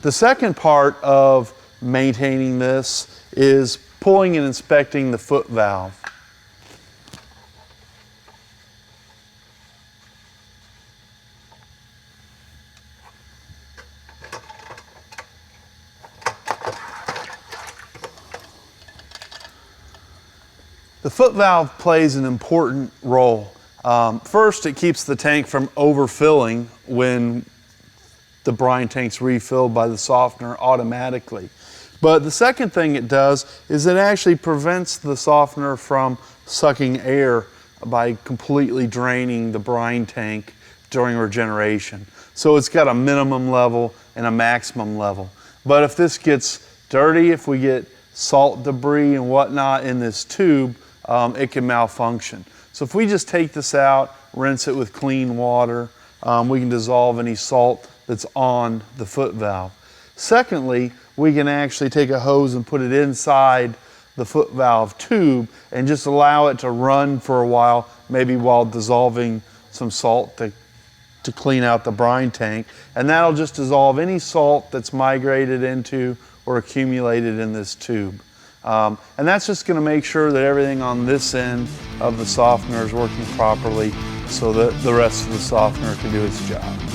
The second part of maintaining this is pulling and inspecting the foot valve. The foot valve plays an important role. First, it keeps the tank from overfilling when the brine tank's refilled by the softener automatically. But the second thing it does is it actually prevents the softener from sucking air by completely draining the brine tank during regeneration. So it's got a minimum level and a maximum level. But if this gets dirty, if we get salt debris and whatnot in this tube, it can malfunction. So if we just take this out, rinse it with clean water, we can dissolve any salt that's on the foot valve. Secondly, we can actually take a hose and put it inside the foot valve tube and just allow it to run for a while, maybe while dissolving some salt to clean out the brine tank. And that'll just dissolve any salt that's migrated into or accumulated in this tube. And that's just going to make sure that everything on this end of the softener is working properly so that the rest of the softener can do its job.